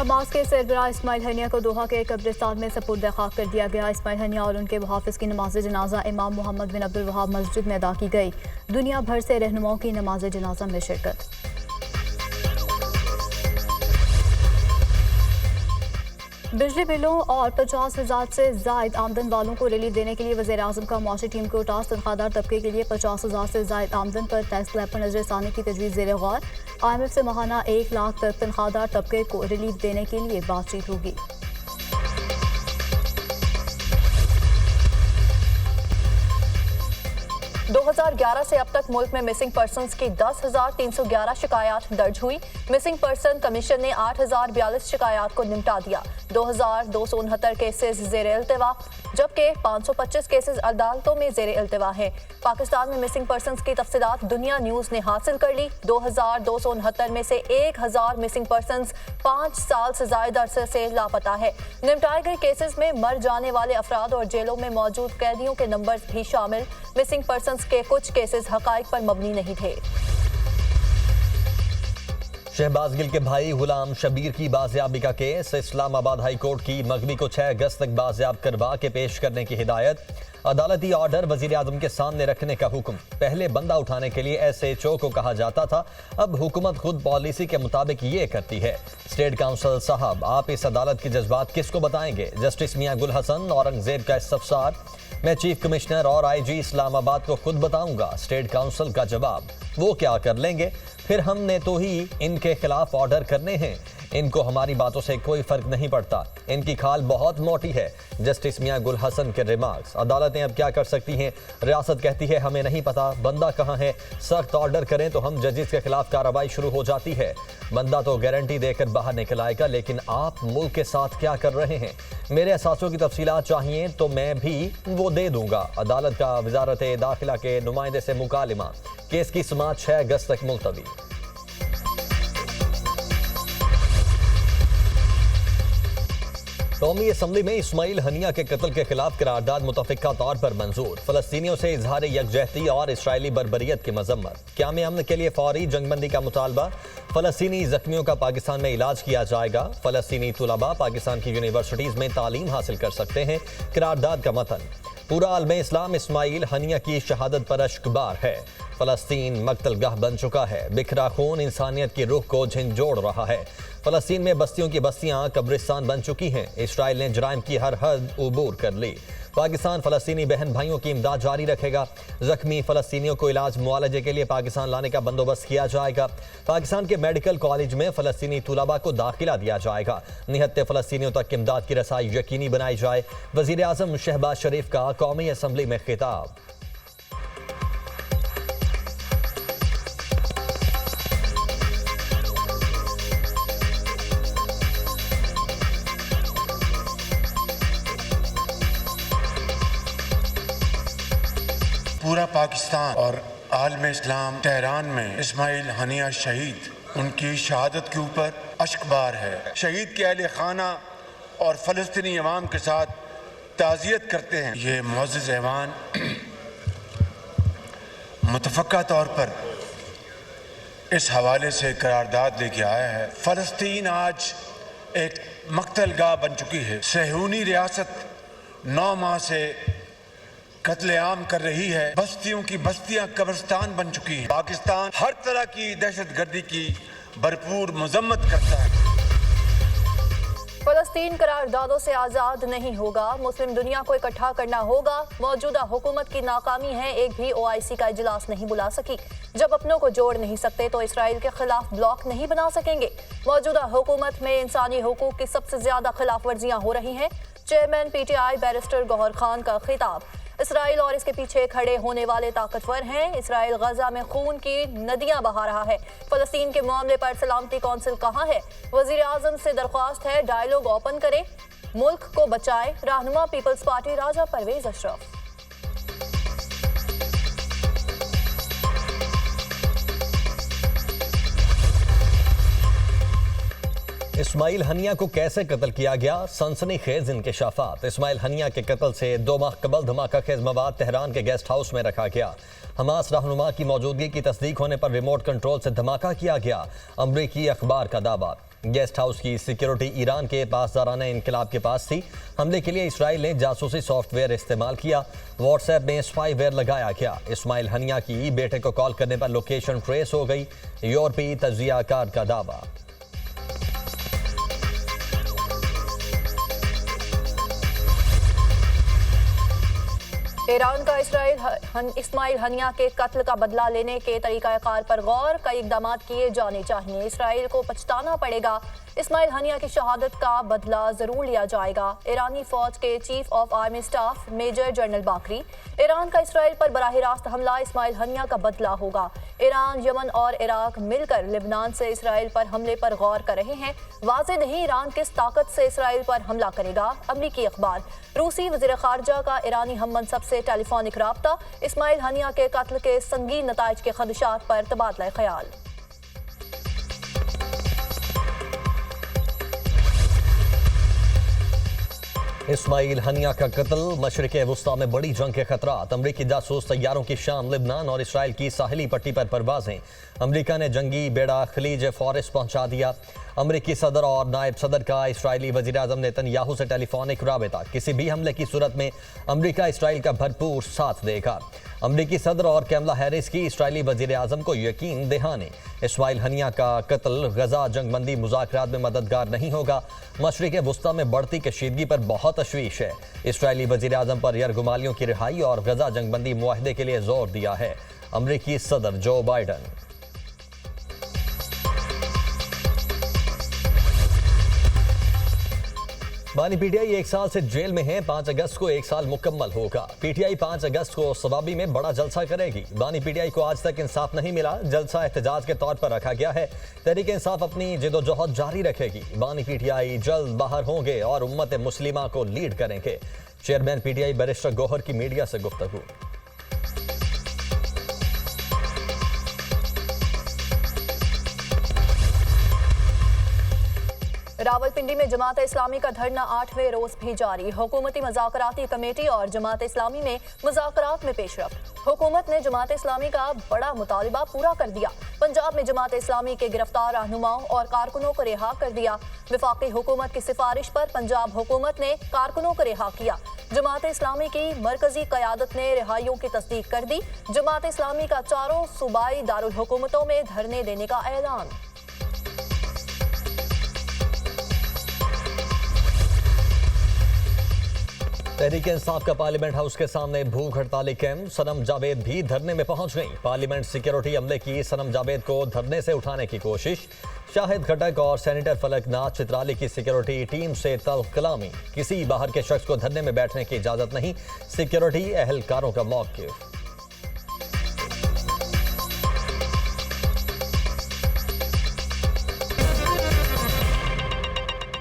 Hamas के सरबराह Ismail Haniyeh को दोहा के कब्रिस्तान में सपुर्द खाक कर दिया गया। इस्माइल हनिया और उनके मुहाफिज की नमाज जनाजा इमाम मोहम्मद बिन अब्दुल वहाब मस्जिद में अदा की गई। दुनिया भर से रहनुमाओं की नमाज जनाजा में शिरकत। बिजली बिलों और 50,000 से जायद आमदन वालों को रिलीफ देने के लिए वज़ीर आज़म का मुआशी टीम को टास्क तनख्वाहदार तबके के लिए 50,000 से जायद आमदन पर टैक्स स्लैब पर नजरसानी की तजवीज़ ज़ेर गौर। IMF से माहाना 1 लाख तक तनख्वाहदार तबके को रिलीफ देने के लिए बातचीत होगी। – 2011 से अब तक मुल्क में मिसिंग पर्सन्स की 10,311 शिकायत दर्ज हुई। मिसिंग पर्सन कमीशन ने 8,042 शिकायत को निपटा दिया। 2,269 केसेस ज़ेर इल्तिवा, जबकि 525 केसेस अदालतों में ज़ेर इल्तिवा हैं। पाकिस्तान में मिसिंग पर्सन्स की तफसीलात दुनिया न्यूज़ ने हासिल कर ली। 2,269 में से 1,000 मिसिंग पर्सन्स 5 साल से ज़ायद अरसे से लापता है। निपटाए गए केसेस में मर जाने वाले अफराद और जेलों में मौजूद कैदियों के नंबर भी शामिल। मिसिंग पर्सन्स के कुछ केसेस हकाइक पर मबनी नहीं थे। शहबाज गिल के भाई गुलाम शबीर की बाजियाबी का केस। इस्लामाबाद हाई कोर्ट की मगवी को 6 अगस्त तक बाजियाब करवा के पेश करने की हिदायत। अदालती ऑर्डर वजीर आजम के सामने रखने का हुक्म। पहले बंदा उठाने के लिए SHO को कहा जाता था, अब हुकूमत खुद पॉलिसी के मुताबिक ये करती है। स्टेट काउंसिल साहब, आप इस अदालत के जज्बात किसको बताएंगे? जस्टिस मियां गुल हसन औरंगजेब का इस्तफसार, मैं चीफ कमिश्नर और IG इस्लामाबाद को खुद बताऊंगा। स्टेट काउंसिल का जवाब, वो क्या कर लेंगे, फिर हमने तो ही इनके खिलाफ ऑर्डर करने हैं, इनको हमारी बातों से कोई फर्क नहीं पड़ता, इनकी खाल बहुत मोटी है। जस्टिस मियां गुल हसन के रिमार्क्स। अदालतें अब क्या कर सकती हैं? रियासत कहती है हमें नहीं पता बंदा कहाँ है, सख्त ऑर्डर करें तो हम जजेस के खिलाफ कार्रवाई शुरू हो जाती है। बंदा तो गारंटी देकर बाहर निकल आएगा, लेकिन आप मुल्क के साथ क्या कर रहे हैं? मेरे एहसासों की तफसीलात चाहिए तो मैं भी वो दे दूंगा। अदालत का वजारत दाखिला के नुमाइंदे से मुकालिमा। केस की समाअत 6 अगस्त तक मुलतवी। कौमी असम्बली में इस्माइल हनिया के कत्ल के खिलाफ करारदाद मुतफ़िका तौर पर मंजूर। फ़लस्तीनियों से इजहार यकजहती और इसराइली बर्बरियत की मजम्मत। क़याम अमन के लिए फौरी जंगबंदी का मुतालबा। फ़लस्तीनी जख्मियों का पाकिस्तान में इलाज किया जाएगा। फ़लस्तीनी तुलबा पाकिस्तान की यूनिवर्सिटीज़ में तालीम हासिल कर सकते हैं। करारदाद का मतन, पूरा आलम इस्लाम इस्माइल हनिया की शहादत पर अश्कबार है। फ़लस्तीन मकतलगाह बन चुका है। बिखरा खून इंसानियत की रूह को झंझोड़ रहा है। फ़लस्तीन में बस्तियों की बस्तियां कब्रिस्तान बन चुकी हैं। इसराइल ने जराइम की हर हद उबूर कर ली। पाकिस्तान फ़लस्तीनी बहन भाइयों की इमदाद जारी रखेगा। ज़ख्मी फ़लस्तीनियों को इलाज मुआलजे के लिए पाकिस्तान लाने का बंदोबस्त किया जाएगा। पाकिस्तान के मेडिकल कॉलेज में फ़लस्तीनी तुलबा को दाखिला दिया जाएगा। निहत्ते फ़लस्तीनियों तक इमदाद की रसाई यकीनी बनाई जाए। वज़ीर आज़म शहबाज शरीफ का कौमी असम्बली में खिताब। पूरा पाकिस्तान और आलम इस्लाम तेहरान में इस्माइल हनिया शहीद, उनकी शहादत के ऊपर अश्कबार है। शहीद के अहले खाना और फ़लस्तीनी अवाम के साथ ताज़ियत करते हैं। ये मुअज़्ज़ज़ ऐवान मुतफ़क्का तौर पर इस हवाले से करारदाद लेके आया है। फ़लस्तीन आज एक मकतलगाह बन चुकी है। सहूनी रियासत 9 माह से कत्लेआम कर रही है। बस्तियों की बस्तियां कब्रिस्तान बन चुकी हैं। पाकिस्तान हर तरह की दहशतगर्दी की भरपूर मजम्मत करता है। फ़लस्तीन करारदादों से आज़ाद नहीं होगा। मुस्लिम दुनिया को इकट्ठा करना होगा। मौजूदा हुकूमत की नाकामी है, एक भी OIC का इजलास नहीं बुला सकी। जब अपनों को जोड़ नहीं सकते तो इसराइल के खिलाफ ब्लॉक नहीं बना सकेंगे। मौजूदा हुकूमत में इंसानी हुकूक की सबसे ज्यादा खिलाफ वर्जियां हो रही हैं। Chairman PTI barrister Gauhar Khan का खिताब। इसराइल और इसके पीछे खड़े होने वाले ताकतवर हैं। इसराइल गजा में खून की नदियां बहा रहा है। फ़लस्तीन के मामले पर सलामती कौंसिल कहाँ है? वज़ीर आज़म से दरख्वास्त है डायलॉग ओपन करें, मुल्क को बचाए। रहनुमा पीपल्स पार्टी राजा परवेज अशरफ। इस्माइल हनिया को कैसे कत्ल किया गया, सनसनीखेज इंकशाफात। इस्माइल हनिया के कत्ल से 2 माह कबल धमाका खेज मवाद तेहरान के गेस्ट हाउस में रखा गया। हमास रहनुमा की मौजूदगी की तस्दीक होने पर रिमोट कंट्रोल से धमाका किया गया, अमरीकी अखबार का दावा। गेस्ट हाउस की सिक्योरिटी ईरान के पासदाराना इनकलाब के पास थी। हमले के लिए इसराइल ने जासूसी सॉफ्टवेयर इस्तेमाल किया। व्हाट्सएप में स्पाईवेयर लगाया गया। इस्माइल हनिया की बेटे को कॉल करने पर लोकेशन ट्रेस हो गई, यूरोपीय तज्जियाकार का दावा। ईरान का इस्माइल हनिया के कत्ल का बदला लेने के तरीकाकार पर गौर, कई इकदाम किए जाने चाहिए। इसराइल को पछताना पड़ेगा। इस्माइल हनिया की शहादत का बदला जरूर लिया जाएगा। ईरानी फौज के chief of army staff major general Bagheri. Iran का इसराइल पर बराह रास्त हमला इस्माइल हनिया का बदला होगा। ईरान, यमन और इराक मिलकर लिबनान से इसराइल पर हमले पर गौर कर रहे हैं। वाज़ेह नहीं ईरान किस ताकत से इसराइल पर हमला करेगा। अमरीकी अखबार। रूसी वज़ीर ख़ारजा का ईरानी हम मनसब से टेलीफोनिक राब्ता। इस्माइल हनिया के कत्ल के संगीन नताइज के खदशात पर तबादला ख्याल। इस्माइल हनिया का कत्ल, मशरिक़ वुस्ता में बड़ी जंग के खतरात। अमरीकी जासूस तैयारों की शाम, लिबनान और इसराइल की साहिली पट्टी पर परवाजें। अमरीका ने जंगी बेड़ा खलीज फ़ारिस पहुंचा दिया। अमरीकी सदर और नायब सदर का इसराइली वज़ीर-ए-आज़म नेतन्याहू से टेलीफोनिक राबता। किसी भी हमले की सूरत में अमरीका इसराइल का भरपूर साथ देगा। अमरीकी सदर और कैमला हैरिस की इसराइली वज़ीर-ए-आज़म को यकीन दहानी। इस्माइल हनिया का कत्ल गजा जंगबंदी मुज़ाकरात में मददगार नहीं होगा। मशरिक़ वुस्ता में बढ़ती कशीदगी पर बहुत तशवीश है। इसराइली वज़ीर-ए-आज़म पर यरगुमालियों की रिहाई और गजा जंगबंदी मुआहदे के लिए जोर दिया है अमरीकी सदर जो बाइडन। बानी पीटीआई 1 साल से जेल में है। 5 अगस्त को 1 साल मुकम्मल होगा। पीटीआई 5 अगस्त को सवाबी में बड़ा जलसा करेगी। बानी पीटीआई को आज तक इंसाफ नहीं मिला। जलसा एहतजाज के तौर पर रखा गया है। तहरीक इंसाफ अपनी जिदोजहद जारी रखेगी। बानी पीटीआई जल्द बाहर होंगे और उम्मत मुस्लिमा को लीड करेंगे। चेयरमैन पीटीआई बैरिस्टर गौहर की मीडिया से गुफ्तगू। रावलपिंडी में जमात इस्लामी का धरना 8वें रोज भी जारी। हुकूमती मज़ाकराती कमेटी और जमात इस्लामी में मुज़ाकरात में पेशरफ्त। हुकूमत ने जमात इस्लामी का बड़ा मुतालिबा पूरा कर दिया। पंजाब में जमात इस्लामी के गिरफ्तार रहनुमाओं और कारकुनों को रिहा कर दिया। वफाकी हुकूमत की सिफारिश पर पंजाब हुकूमत ने कारकुनों को रिहा किया। जमात इस्लामी की मरकजी क़यादत ने रिहाइयों की तस्दीक कर दी। जमात इस्लामी का 4 सूबाई दारुल हुकूमतों में धरने देने का ऐलान। तहरीक इंसाफ का पार्लियामेंट हाउस के सामने भूख हड़ताली कैंप। सनम जावेद भी धरने में पहुंच गई। पार्लियामेंट सिक्योरिटी अमले की सनम जावेद को धरने से उठाने की कोशिश। शाहिद खटक और सेनेटर फलक नाथ चित्राली की सिक्योरिटी टीम से तल्ख कलामी। किसी बाहर के शख्स को धरने में बैठने की इजाजत नहीं। सिक्योरिटी एहलकारों का मौक़िफ़।